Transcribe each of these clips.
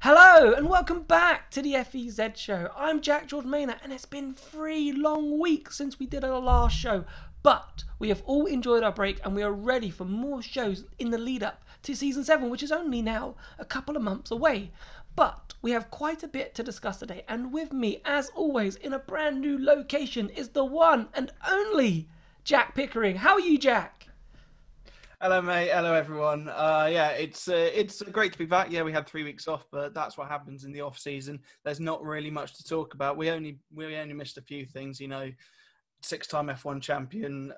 Hello and welcome back to the FEZ show. I'm Jack Giordmaina and it's been 3 long weeks since we did our last show, but we have all enjoyed our break and we are ready for more shows in the lead up to season 7, which is only now a couple of months away. But we have quite a bit to discuss today, and with me as always in a brand new location is the one and only Jack Pickering. How are you, Jack? Hello, mate. Hello, everyone. Yeah, it's great to be back. Yeah, we had 3 weeks off, but that's what happens in the off season. There's not really much to talk about. We only missed a few things. You know, 6-time F1 champion,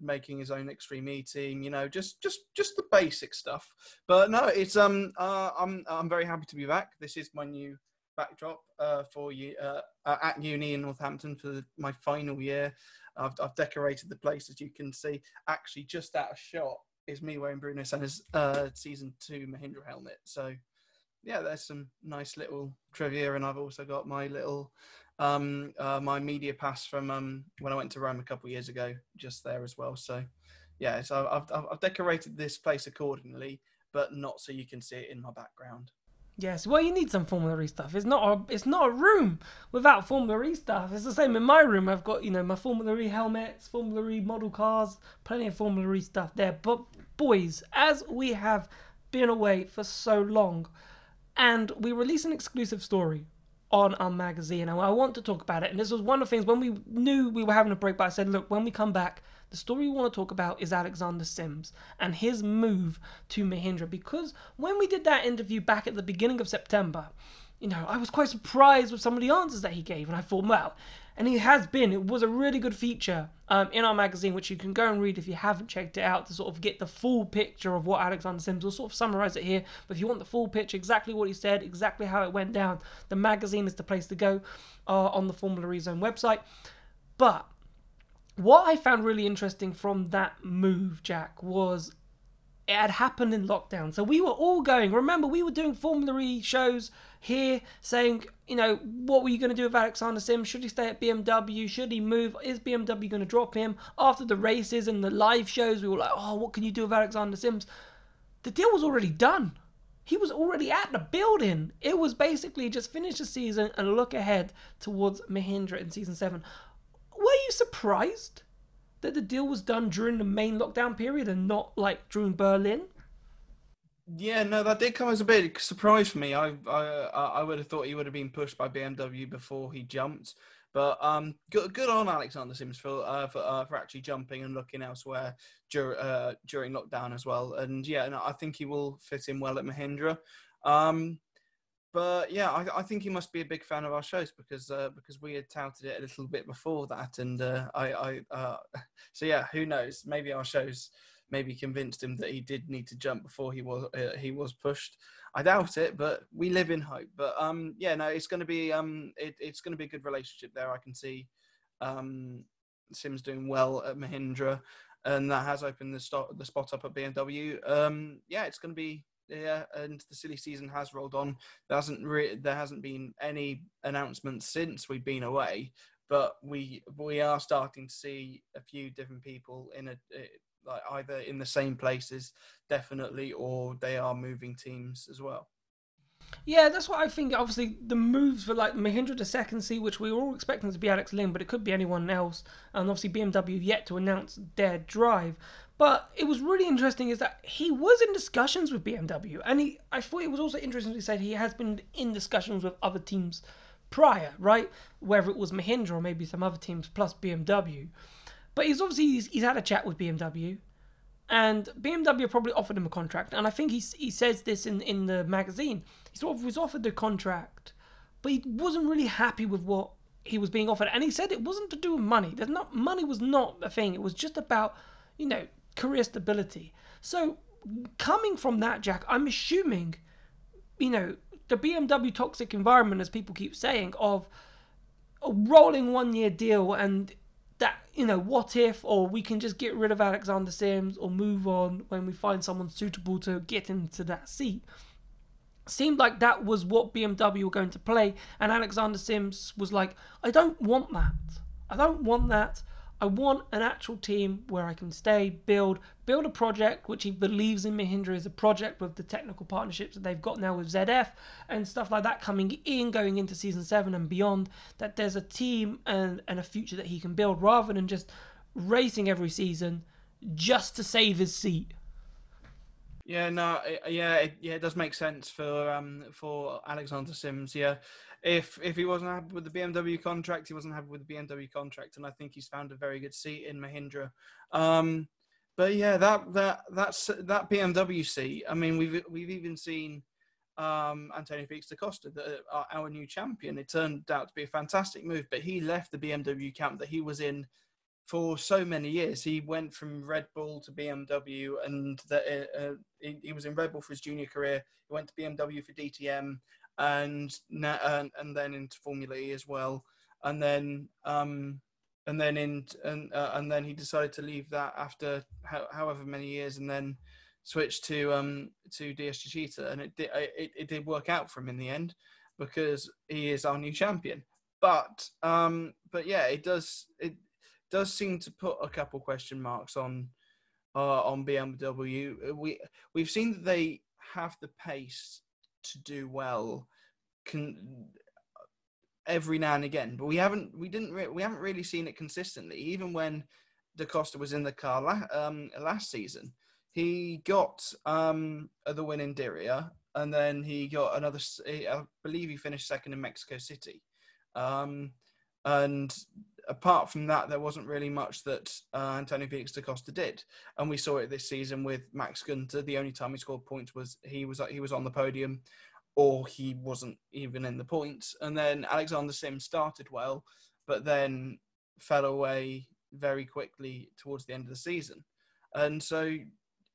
making his own Extreme E team. You know, just the basic stuff. But no, it's I'm very happy to be back. This is my new backdrop for you at uni in Northampton for my final year. I've decorated the place, as you can see. Actually, just out of shot is me wearing Bruno Senna's season 2 Mahindra helmet. So yeah, there's some nice little trivia, and I've also got my little my media pass from when I went to Rome a couple of years ago, just there as well. So yeah, so I've decorated this place accordingly, but not so you can see it in my background. Yes, well, you need some Formula E stuff. It's not a room without Formula E stuff. It's the same in my room. I've got, my Formula E helmets, Formula E model cars, plenty of Formula E stuff there. But boys, as we have been away for so long, and we released an exclusive story on our magazine, and I want to talk about it. And this was one of the things when we knew we were having a break, but I said, look, when we come back, the story we want to talk about is Alexander Sims and his move to Mahindra. Because when we did that interview back at the beginning of September, I was quite surprised with some of the answers that he gave. And I thought, well, and it was a really good feature in our magazine, which you can go and read if you haven't checked it out, to sort of get the full picture of what Alexander Sims. We'll sort of summarize it here, but if you want the full picture, exactly what he said, exactly how it went down, the magazine is the place to go on the Formula E Zone website. But what I found really interesting from that move, Jack, was it had happened in lockdown. So we were all going, remember, we were doing Formula E shows here saying, what were you going to do with Alexander Sims? Should he stay at BMW? Should he move? Is BMW going to drop him? After the races and the live shows, we were like, oh, what can you do with Alexander Sims? The deal was already done. He was already at the building. It was basically just finish the season and look ahead towards Mahindra in season 7. Were you surprised that the deal was done during the main lockdown period and not like during Berlin? Yeah, no, that did come as a big surprise for me. I would have thought he would have been pushed by BMW before he jumped. But good on Alexander Sims for actually jumping and looking elsewhere during lockdown as well. And yeah, no, I think he will fit in well at Mahindra. But yeah, I think he must be a big fan of our shows because we had touted it a little bit before that, and so yeah, who knows? Maybe our shows maybe convinced him that he did need to jump before he was pushed. I doubt it, but we live in hope. But yeah, no, it's going to be it's going to be a good relationship there. I can see Sims doing well at Mahindra, and that has opened the spot up at BMW. Yeah, it's going to be. Yeah, and the silly season has rolled on. There hasn't been any announcements since we've been away, but we are starting to see a few different people in like either in the same places, definitely, or they are moving teams as well. Yeah, that's what I think. Obviously, the moves for like Mahindra to second seat, which we were all expecting to be Alex Lynn, but it could be anyone else. And obviously, BMW yet to announce their drive. But it was really interesting is that he was in discussions with BMW, and I thought it was also interesting to say he has been in discussions with other teams prior, right? Whether it was Mahindra or maybe some other teams plus BMW. But he's had a chat with BMW. And BMW probably offered him a contract. And I think he says this in the magazine. He sort of was offered the contract, but he wasn't really happy with what he was being offered. And he said it wasn't to do with money. Money was not a thing. It was just about, career stability. So coming from that, Jack, I'm assuming, the BMW toxic environment, as people keep saying, of a rolling 1-year deal and that, what if, or we can just get rid of Alexander Sims or move on when we find someone suitable to get into that seat. Seemed like that was what BMW were going to play, and Alexander Sims was like, I don't want that. I want an actual team where I can stay, build a project, which he believes in Mahindra is a project with the technical partnerships that they've got now with ZF and stuff like that coming in, going into season 7 and beyond, that there's a team and a future that he can build rather than just racing every season just to save his seat. Yeah, no, it does make sense for Alexander Sims. Yeah, if he wasn't happy with the BMW contract, he wasn't happy with the BMW contract, and I think he's found a very good seat in Mahindra. But yeah, that's that BMW seat. I mean, we've even seen Antonio Felix da Costa, our new champion. It turned out to be a fantastic move, but he left the BMW camp that he was in for so many years. He went from Red Bull to BMW, and he was in Red Bull for his junior career. He went to BMW for DTM, and then into Formula E as well. And then he decided to leave that after however many years, and then switched to DS Chita, and it did work out for him in the end because he is our new champion. But yeah, it does seem to put a couple question marks on BMW. We've seen that they have the pace to do well every now and again, but we haven't really seen it consistently. Even when da Costa was in the car last season, he got the win in Diriyah, and then he got another. I believe he finished second in Mexico City, and apart from that, there wasn't really much that Antonio Felix da Costa did, and we saw it this season with Max Gunter. The only time he scored points was he was on the podium, or he wasn't even in the points. And then Alexander Sims started well, but then fell away very quickly towards the end of the season. And so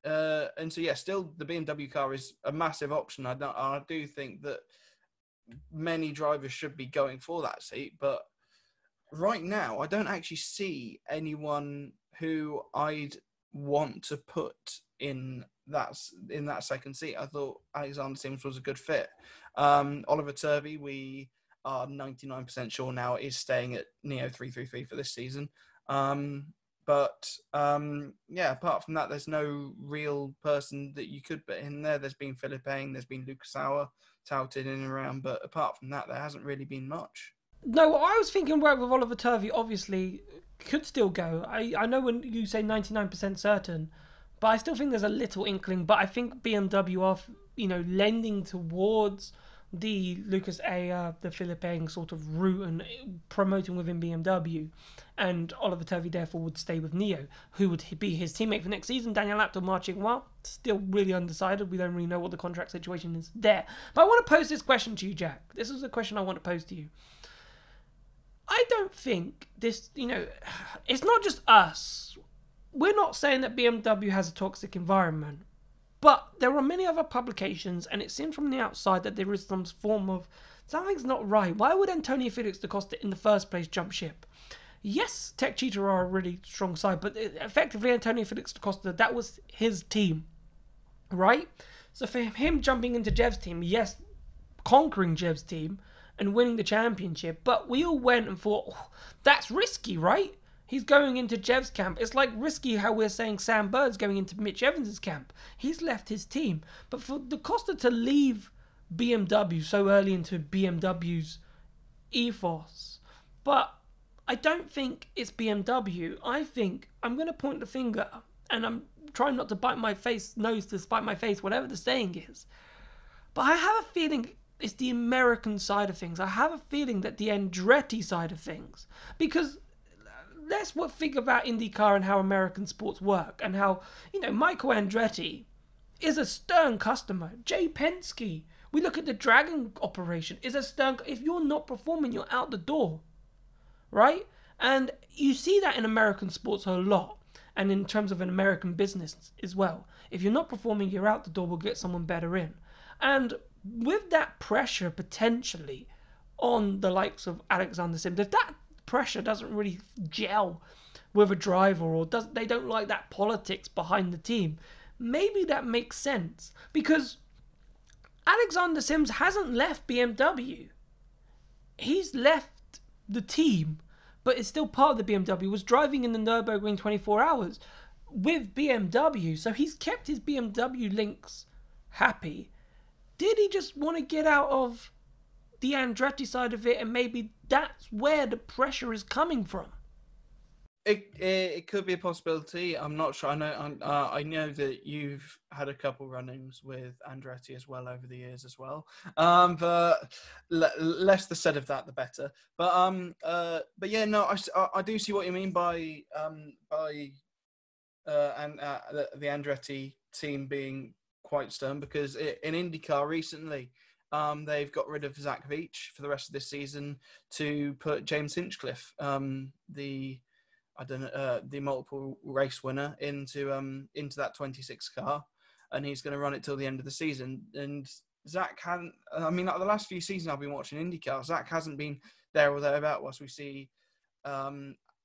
yeah, still the BMW car is a massive option. I do think that many drivers should be going for that seat, but right now, I don't actually see anyone who I'd want to put in that second seat. I thought Alexander Sims was a good fit. Oliver Turvey, we are 99% sure now is staying at Neo 333 for this season. But apart from that, there's no real person that you could put in there. There's been Philippe Eng, there's been Lucas Sauer touted in and around, but apart from that, there hasn't really been much. No, I was thinking with Oliver Turvey, obviously, could still go. I know when you say 99% certain, but I still think there's a little inkling. But I think BMW are, lending towards the Lucas Ayer, the Philippe Eng sort of route and promoting within BMW. And Oliver Turvey, therefore, would stay with Neo, who would be his teammate for next season. Daniel Aptel marching well, still really undecided. We don't really know what the contract situation is there. But I want to pose this question to you, Jack. This is a question I want to pose to you. I don't think this, it's not just us. We're not saying that BMW has a toxic environment, but there are many other publications, and it seems from the outside that there is some form of something's not right. Why would Antonio Felix da Costa in the first place jump ship? Yes, Tech Cheetah are a really strong side, but effectively Antonio Felix da Costa, that was his team, right? So for him jumping into Jev's team, yes, conquering Jev's team, and winning the championship, but we all went and thought, that's risky, right? He's going into Jev's camp. It's like risky how we're saying Sam Bird's going into Mitch Evans' camp. He's left his team. But for da Costa to leave BMW so early into BMW's ethos, but I don't think it's BMW. I think I'm going to point the finger, and I'm trying not to bite my nose to spite my face, whatever the saying is. But I have a feeling it's the American side of things. I have a feeling that the Andretti side of things, because let's think about IndyCar and how American sports work, and how, Michael Andretti is a stern customer. Jay Penske, we look at the Dragon operation, is a stern, if you're not performing, you're out the door, right? And you see that in American sports a lot, and in terms of an American business as well. If you're not performing, you're out the door, we'll get someone better in. And with that pressure potentially on the likes of Alexander Sims, if that pressure doesn't really gel with a driver, or they don't like that politics behind the team, maybe that makes sense. Because Alexander Sims hasn't left BMW. He's left the team but it's still part of the BMW, was driving in the Nürburgring 24 hours with BMW. So he's kept his BMW links happy. Did he just want to get out of the Andretti side of it, and maybe that's where the pressure is coming from? It could be a possibility. I'm not sure. I know that you've had a couple run-ins with Andretti as well over the years as well. But less the said of that, the better. But yeah, no, I do see what you mean by the Andretti team being quite stern, because in IndyCar recently, they've got rid of Zach Veach for the rest of this season to put James Hinchcliffe, the multiple race winner, into that 26 car, and he's going to run it till the end of the season. And Zach hadn't. I mean, like the last few seasons I've been watching IndyCar, Zach hasn't been there or thereabout. Whilst we see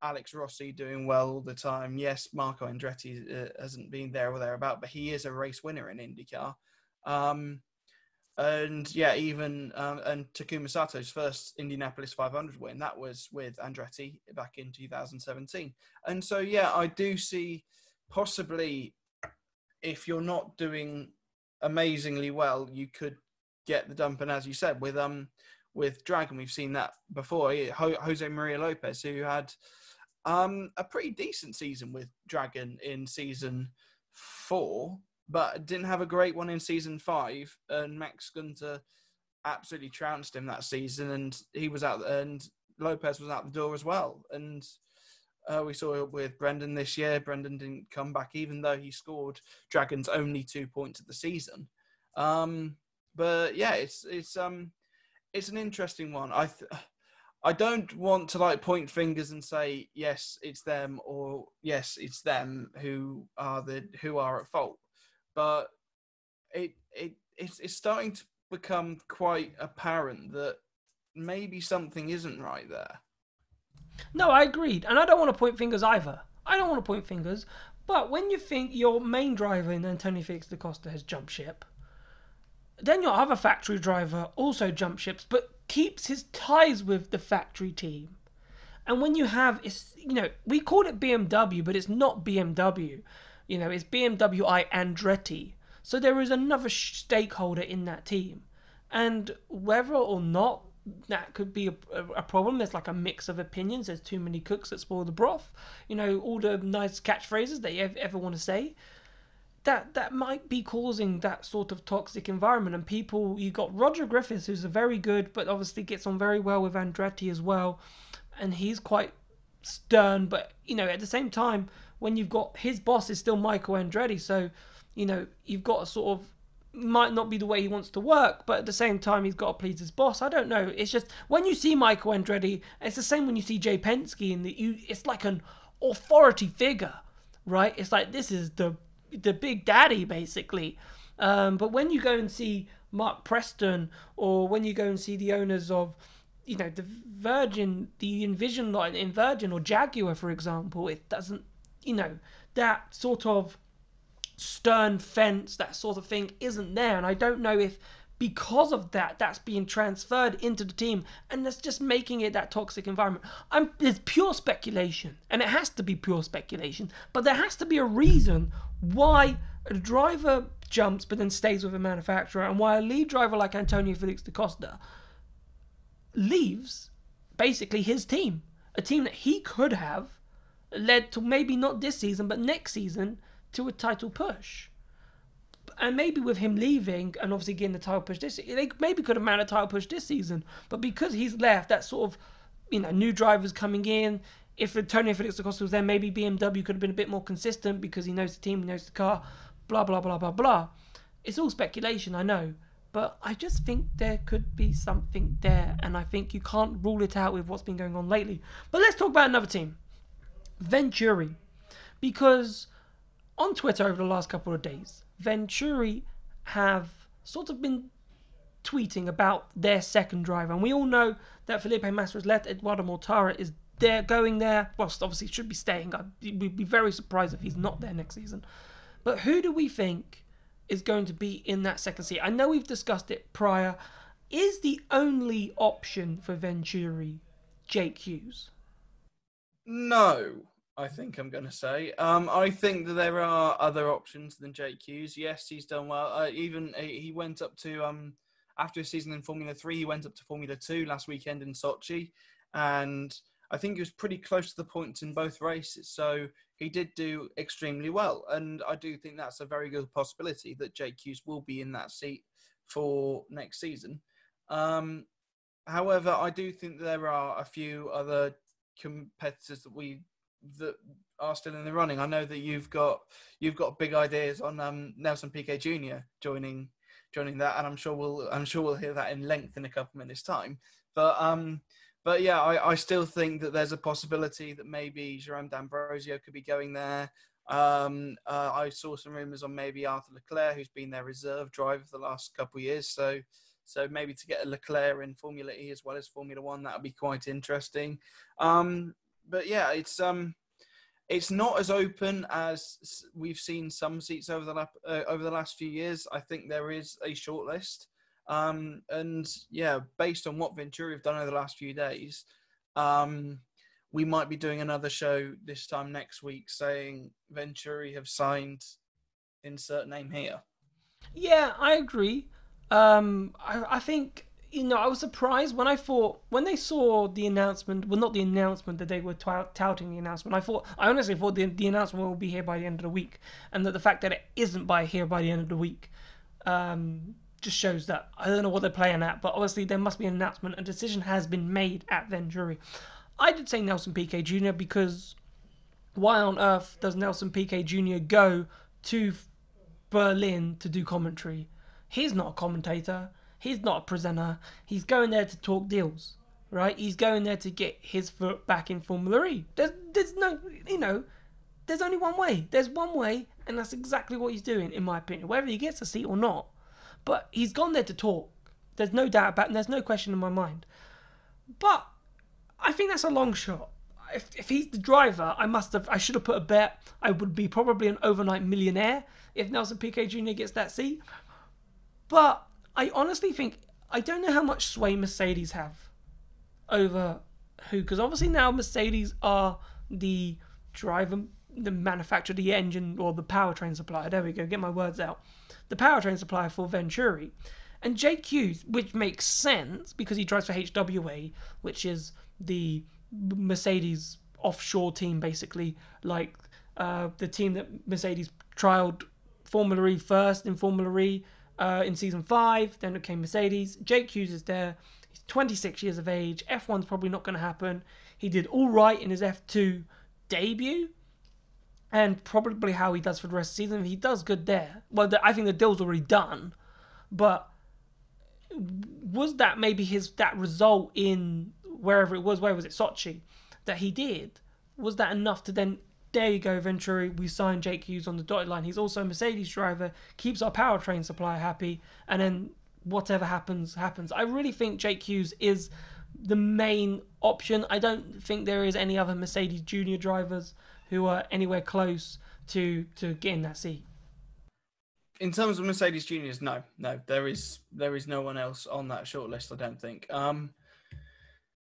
Alex Rossi doing well all the time. Yes, Marco Andretti hasn't been there or thereabout, but he is a race winner in IndyCar. And yeah, even and Takuma Sato's first Indianapolis 500 win, that was with Andretti back in 2017. And so, yeah, I do see possibly, if you're not doing amazingly well, you could get the dump. And as you said, with Dragon, we've seen that before. Jose Maria Lopez, who had a pretty decent season with Dragon in season 4, but didn't have a great one in season 5, and Max Gunter absolutely trounced him that season, and he was out, and Lopez was out the door as well. And we saw it with Brendan this year. Brendan didn't come back, even though he scored Dragon's only 2 points of the season. But yeah, it's an interesting one. I don't want to like point fingers and say yes, it's them, or yes, it's them who are at fault. But it's starting to become quite apparent that maybe something isn't right there. No, I agreed. And I don't want to point fingers either. I don't want to point fingers. But when you think your main driver in Antonio Felix da Costa has jumped ship, then your other factory driver also jumps ships, but keeps his ties with the factory team. And when you have, we call it BMW, but it's not BMW. It's BMW Andretti. So there is another stakeholder in that team. And whether or not that could be a problem, there's like a mix of opinions. There's too many cooks that spoil the broth. All the nice catchphrases that you ever want to say. That might be causing that sort of toxic environment. And people, you got Roger Griffiths, who's a very good, but obviously gets on very well with Andretti as well. And he's quite stern, but, at the same time, when you've got his boss is still Michael Andretti, so you've got a sort of, might not be the way he wants to work, but at the same time he's got to please his boss. I don't know. It's just when you see Michael Andretti, it's the same when you see Jay Penske, and it's like an authority figure, right? It's like this is the big daddy basically. But when you go and see Mark Preston, or when you go and see the owners of the Virgin, the Envision line in Virgin, or Jaguar, for example, it doesn't. That sort of stern fence, that sort of thing isn't there. And I don't know if because of that, that's being transferred into the team, and that's just making it that toxic environment. It's pure speculation, and it has to be pure speculation, but there has to be a reason why a driver jumps but then stays with a manufacturer, and why a lead driver like Antonio Felix da Costa leaves basically his team, a team that he could have led to, maybe not this season, but next season, to a title push. And maybe with him leaving and obviously getting the title push this season, they maybe could have mounted a title push this season. But because he's left, that sort of, new drivers coming in. If Antonio Felix da Costa was there, maybe BMW could have been a bit more consistent because he knows the team, he knows the car, blah, blah, blah, blah, blah. It's all speculation, I know. But I just think there could be something there, and I think you can't rule it out with what's been going on lately. But let's talk about another team. Venturi, because on Twitter over the last couple of days, Venturi have sort of been tweeting about their second driver, and we all know that Felipe Massa has left. Eduardo Mortara is there, going there. Well, obviously should be staying. We'd be very surprised if he's not there next season. But who do we think is going to be in that second seat? I know we've discussed it prior. Is the only option for Venturi Jake Hughes? No, I think I'm going to say. I think that there are other options than Jake Hughes. Yes, he's done well. He went up to after a season in Formula 3, he went up to Formula 2 last weekend in Sochi, and I think he was pretty close to the points in both races. So he did do extremely well, and I do think that's a very good possibility that Jake Hughes will be in that seat for next season. However, I do think there are a few other competitors that are still in the running. I know that you've got big ideas on Nelson Piquet Jr. joining that, and I'm sure we'll hear that in length in a couple minutes time. But yeah, I still think that there's a possibility that maybe Jerome D'Ambrosio could be going there. I saw some rumours on maybe Arthur Leclerc, who's been their reserve driver for the last couple of years. So maybe to get a Leclerc in Formula E as well as Formula One, that would be quite interesting. But yeah, it's not as open as we've seen some seats over the last few years. I think there is a shortlist. And yeah, based on what Venturi have done over the last few days, we might be doing another show this time next week saying Venturi have signed insert name here. Yeah, I agree. I think, I was surprised when they saw the announcement. Well, not the announcement that they were touting the announcement. I honestly thought the announcement will be here by the end of the week, and that the fact that it isn't by the end of the week, just shows that I don't know what they're playing at. But obviously there must be an announcement. A decision has been made at Venturi. I did say Nelson Piquet Jr. because why on earth does Nelson Piquet Jr. go to Berlin to do commentary? He's not a commentator. He's not a presenter. He's going there to talk deals, right? He's going there to get his foot back in Formula E. There's no, there's only one way. There's one way, and that's exactly what he's doing, in my opinion. Whether he gets a seat or not, but he's gone there to talk. There's no doubt about it, and there's no question in my mind. But I think that's a long shot. If he's the driver, I should have put a bet. I would be probably an overnight millionaire if Nelson Piquet Jr. gets that seat. But I honestly think, I don't know how much sway Mercedes have over who, because obviously now Mercedes are the driver, the manufacturer, the engine, or the powertrain supplier. There we go, get my words out. The powertrain supplier for Venturi. And Jake Hughes, which makes sense because he drives for HWA, which is the Mercedes offshore team, basically, like the team that Mercedes trialed Formula E first in Formula E in season 5, then it came Mercedes. Jake Hughes is there. He's 26 years of age. F1's probably not going to happen. He did all right in his F2 debut, and probably how he does for the rest of the season. If he does good there, well, I think the deal's already done, but was that maybe that result in wherever it was, where was it, Sochi, that he did, was that enough to then, there you go, Venturi, we signed Jake Hughes on the dotted line. He's also a Mercedes driver, keeps our powertrain supplier happy, and then whatever happens, happens. I really think Jake Hughes is the main option. I don't think there is any other Mercedes junior drivers who are anywhere close to getting that seat. In terms of Mercedes juniors, no, there is no one else on that shortlist, I don't think.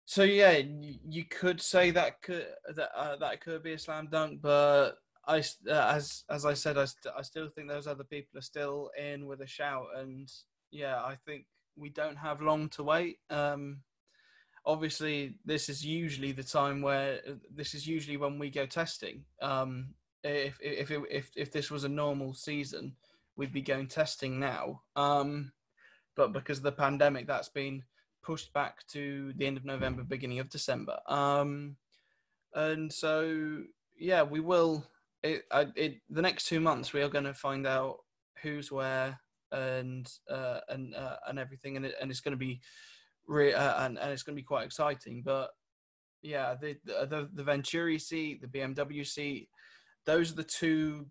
So yeah, you could say that could be a slam dunk, but as I said, I still think those other people are still in with a shout, and yeah, I think we don't have long to wait. Obviously, this is usually when we go testing. If this was a normal season, we'd be going testing now. But because of the pandemic, that's been pushed back to the end of November, beginning of December. And so, yeah, we will. The next 2 months, we are going to find out who's where and everything, and it's going to be and it's going to be quite exciting. But yeah, the Venturi seat, the BMW seat, those are the two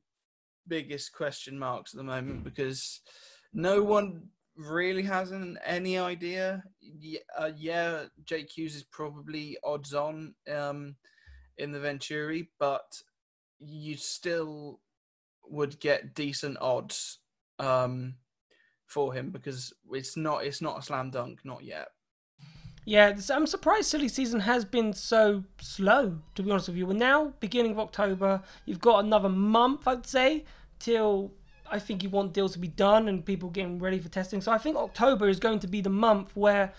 biggest question marks at the moment, because no one really has any idea. Yeah, Jake Hughes is probably odds on in the Venturi, but you still would get decent odds for him, because it's not a slam dunk, not yet. Yeah, I'm surprised silly season has been so slow, to be honest with you. We're now beginning of October. You've got another month, I'd say, till I think you want deals to be done and people getting ready for testing. So I think October is going to be the month where,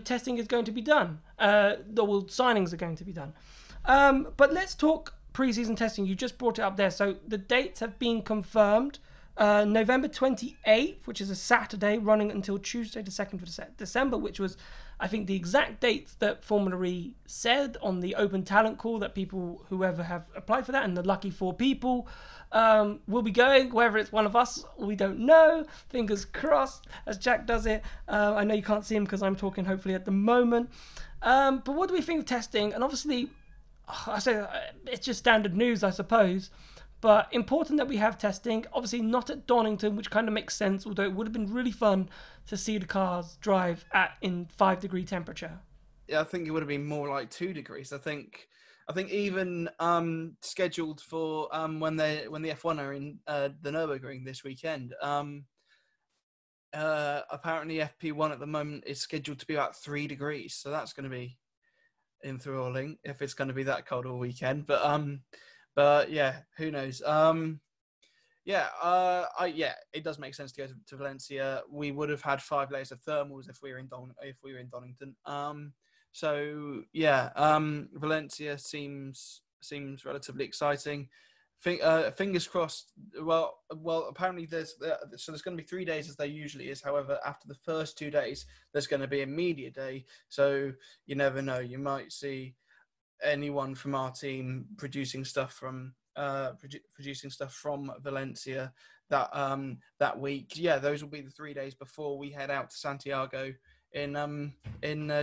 testing is going to be done. Signings are going to be done. But let's talk preseason testing. You just brought it up there. So the dates have been confirmed. November 28th, which is a Saturday, running until Tuesday the 2nd of December, which was, I think, the exact dates that Formula E said on the open talent call that people, whoever have applied for that, and the lucky 4 people will be going. Whether it's one of us, we don't know. Fingers crossed, as Jack does it. I know you can't see him because I'm talking hopefully at the moment. But what do we think of testing? And obviously, I say it's just standard news, I suppose. But important that we have testing. Obviously not at Donington, which kind of makes sense, although it would have been really fun to see the cars drive in 5-degree temperature. Yeah, I think it would have been more like 2 degrees. I think even scheduled for when the F1 are in the Nürburgring this weekend. Apparently FP1 at the moment is scheduled to be about 3 degrees, so that's going to be enthralling if it's going to be that cold all weekend. But yeah, who knows? It does make sense to go to Valencia. We would have had 5 layers of thermals if we were in Donington. Valencia seems relatively exciting. Fingers crossed. Well, apparently there's going to be 3 days as there usually is. However, after the first 2 days, there's going to be a media day. So you never know. You might see anyone from our team producing stuff from Valencia that week. Yeah, those will be the 3 days before we head out to Santiago in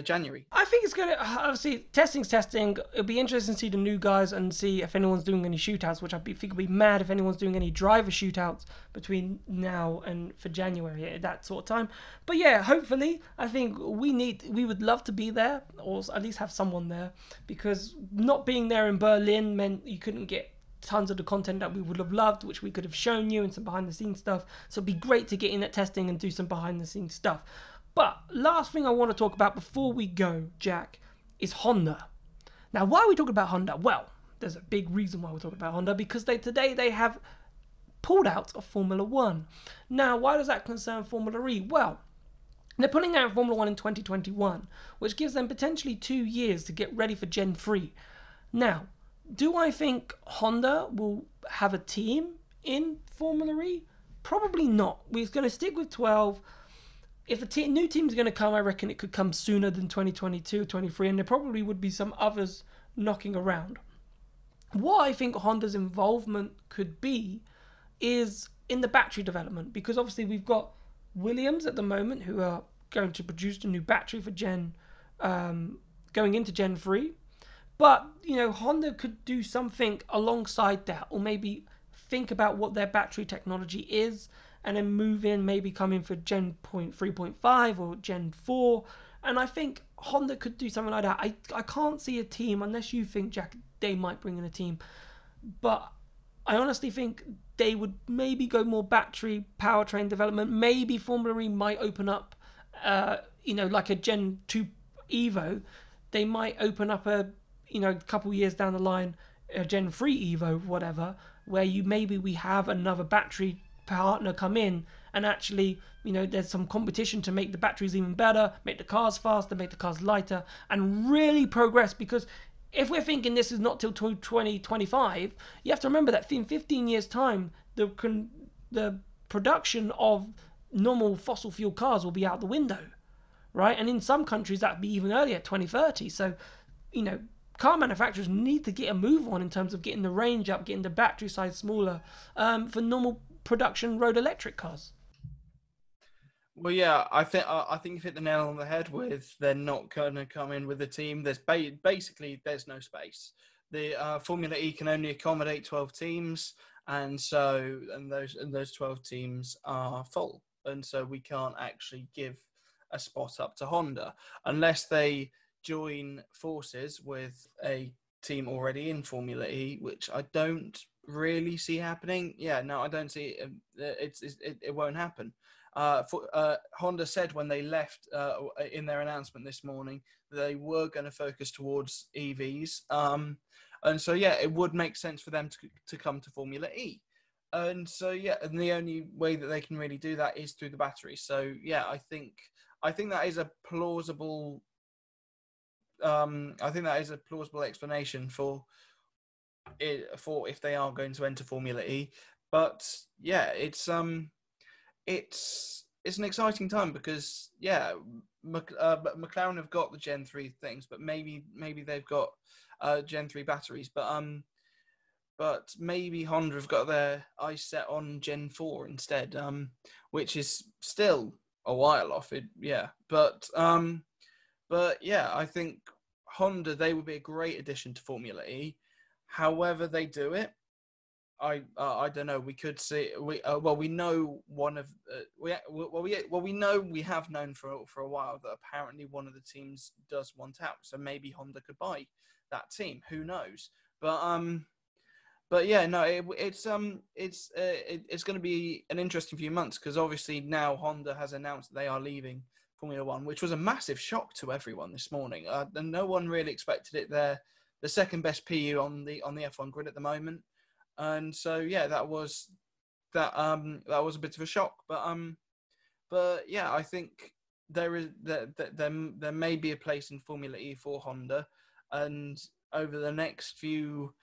January. I think it's gonna obviously testing's testing. It'll be interesting to see the new guys and see if anyone's doing any shootouts, which think would be mad if anyone's doing any driver shootouts between now and for January at that sort of time. But yeah, hopefully, I think we would love to be there, or at least have someone there, because not being there in Berlin meant you couldn't get tons of the content that we would have loved, which we could have shown you, and some behind the scenes stuff. So it'd be great to get in at testing and do some behind the scenes stuff. But last thing I want to talk about before we go, Jack, is Honda. Now, why are we talking about Honda? Well, there's a big reason why we're talking about Honda, because today they have pulled out of Formula 1. Now, why does that concern Formula E? Well, they're pulling out Formula 1 in 2021, which gives them potentially 2 years to get ready for Gen 3. Now, do I think Honda will have a team in Formula E? Probably not. We're going to stick with 12. If a new team's going to come, I reckon it could come sooner than 2022, 23, and there probably would be some others knocking around. What I think Honda's involvement could be is in the battery development, because obviously we've got Williams at the moment who are going to produce a new battery for going into Gen 3. But, Honda could do something alongside that, or maybe think about what their battery technology is, and then move in, maybe come in for Gen 3.5 or Gen 4. And I think Honda could do something like that. I can't see a team, unless you think, Jack, they might bring in a team. But I honestly think they would maybe go more battery powertrain development. Maybe Formula E might open up, like a Gen 2 Evo. They might open up a couple years down the line, a Gen 3 Evo, whatever, where we have another battery partner come in, and actually, there's some competition to make the batteries even better, make the cars faster, make the cars lighter, and really progress. Because if we're thinking this is not till 2025, you have to remember that in 15 years' time, the production of normal fossil fuel cars will be out the window, right? And in some countries, that would be even earlier, 2030. So, car manufacturers need to get a move on in terms of getting the range up, getting the battery size smaller for normal production road electric cars. Well, yeah, I think you've hit the nail on the head with they're not going to come in with a team. There's basically no space. The Formula E can only accommodate 12 teams, and those 12 teams are full, and so we can't actually give a spot up to Honda unless they join forces with a team already in Formula E, which I don't really see happening. Yeah, no, I don't see it. It won't happen. Honda said when they left in their announcement this morning that they were going to focus towards EVs. And so, yeah, it would make sense for them to come to Formula E. And so, yeah, and the only way that they can really do that is through the battery. So, yeah, I think that is a plausible. I think that is a plausible explanation for if they are going to enter Formula E. But yeah, it's an exciting time because McLaren have got the Gen 3 things, but maybe they've got Gen 3 batteries, but maybe Honda have got their eyes set on Gen 4 instead, which is still a while off. But yeah, I think Honda, they would be a great addition to Formula E. However they do it, I don't know. We could see we know one of we know we have known for a while that apparently one of the teams does want out. So maybe Honda could buy that team. Who knows? But yeah, no, it's going to be an interesting few months because obviously now Honda has announced that they are leaving Formula One, which was a massive shock to everyone this morning. And no one really expected it. They're the second best PU on the F1 grid at the moment, and so yeah, that was a bit of a shock. But yeah, I think there may be a place in Formula E for Honda, and over the next few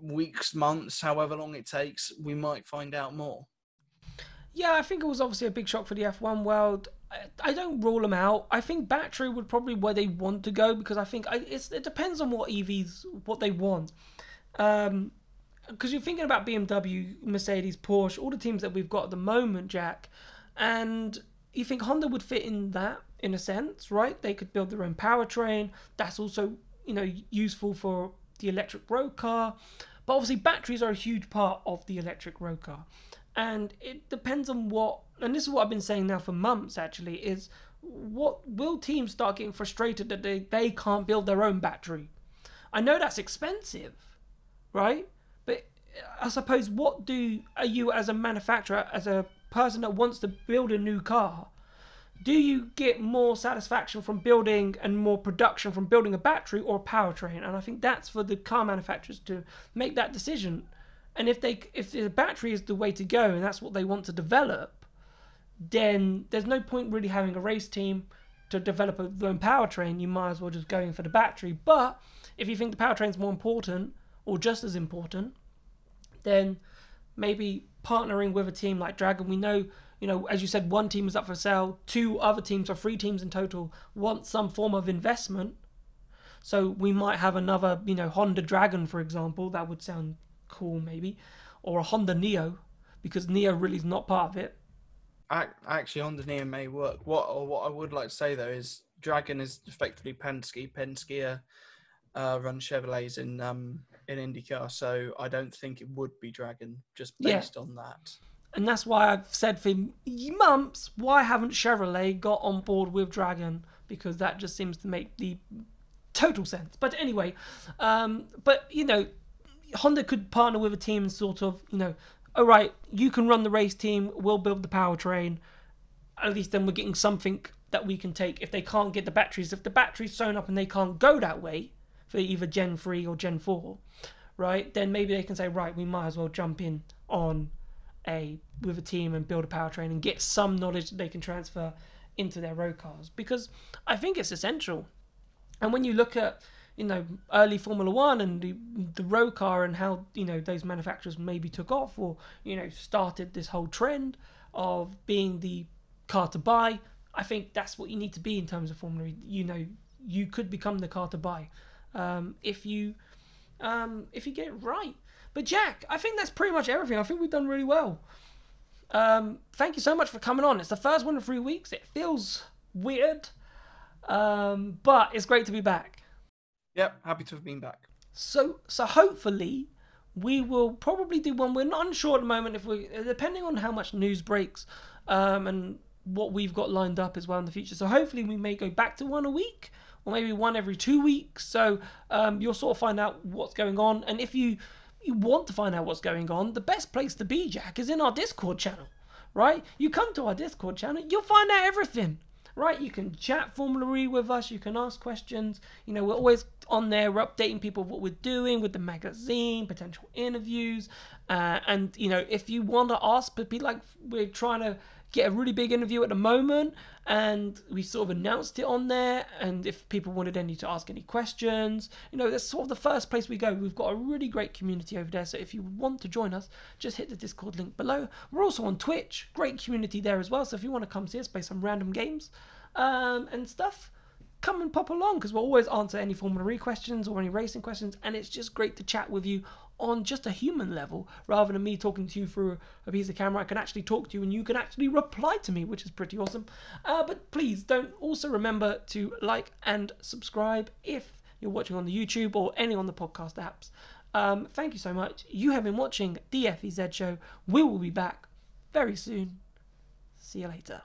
weeks, months, however long it takes, we might find out more. Yeah, I think it was obviously a big shock for the F1 world. I don't rule them out. I think battery would probably where they want to go because I think it depends on what EVs, what they want. Because you're thinking about BMW, Mercedes, Porsche, all the teams that we've got at the moment, Jack, and you think Honda would fit in that in a sense, right? They could build their own powertrain. That's also, useful for the electric road car. But obviously batteries are a huge part of the electric road car. And it depends on what, and this is what I've been saying now for months actually, is what will teams start getting frustrated that they can't build their own battery? I know that's expensive, right? But I suppose are you as a manufacturer, as a person that wants to build a new car, do you get more satisfaction from building and more production from building a battery or a powertrain? And I think that's for the car manufacturers to make that decision. And if the battery is the way to go and that's what they want to develop, then there's no point really having a race team to develop their own powertrain. You might as well just go in for the battery. But if you think the powertrain's more important or just as important, then maybe partnering with a team like Dragon. We know, as you said, one team is up for sale. 2 other teams or 3 teams in total want some form of investment. So we might have another, Honda Dragon, for example. That would sound cool maybe, or a Honda Neo, because Neo really is not part of it. Actually, Honda Neo may work. What I would like to say though is Dragon is effectively Penske. Penske run Chevrolets in IndyCar, so I don't think it would be Dragon just based on that. And that's why I've said for months, why haven't Chevrolet got on board with Dragon? Because that just seems to make the total sense. But anyway, Honda could partner with a team and sort of, all right, you can run the race team, we'll build the powertrain. At least then we're getting something that we can take if they can't get the batteries. If the battery's sewn up and they can't go that way for either Gen 3 or Gen 4, right, then maybe they can say, right, we might as well jump in with a team and build a powertrain and get some knowledge that they can transfer into their road cars. Because I think it's essential. And when you look at early Formula One and the road car and how, those manufacturers maybe took off or, started this whole trend of being the car to buy, I think that's what you need to be in terms of Formula E. You could become the car to buy if you get it right. But Jack, I think that's pretty much everything. I think we've done really well. Thank you so much for coming on. It's the first one in 3 weeks. It feels weird, but it's great to be back. Yep, happy to have been back. So hopefully we will probably do one. We're not unsure at the moment depending on how much news breaks, and what we've got lined up as well in the future. So hopefully we may go back to one a week, or maybe one every 2 weeks. So you'll sort of find out what's going on. And if you want to find out what's going on, the best place to be, Jack, is in our Discord channel, right? You come to our Discord channel, you'll find out everything. Right, you can chat Formula E with us, you can ask questions. You know, we're always on there, we're updating people of what we're doing with the magazine, potential interviews. And, you know, if you want to ask, but be like, we're trying to get a really big interview at the moment, and we sort of announced it on there. And if people wanted any to ask any questions, you know, that's sort of the first place we go. We've got a really great community over there. So if you want to join us, just hit the Discord link below. We're also on Twitch, great community there as well. So if you want to come see us play some random games and stuff, come and pop along, because we'll always answer any Formula E questions or any racing questions. And it's just great to chat with you on just a human level, rather than me talking to you through a piece of camera. I can actually talk to you and you can actually reply to me, which is pretty awesome. But please don't also remember to like and subscribe if you're watching on the YouTube or any on the podcast apps. Thank you so much. You have been watching the FEZ show. We will be back very soon. See you later.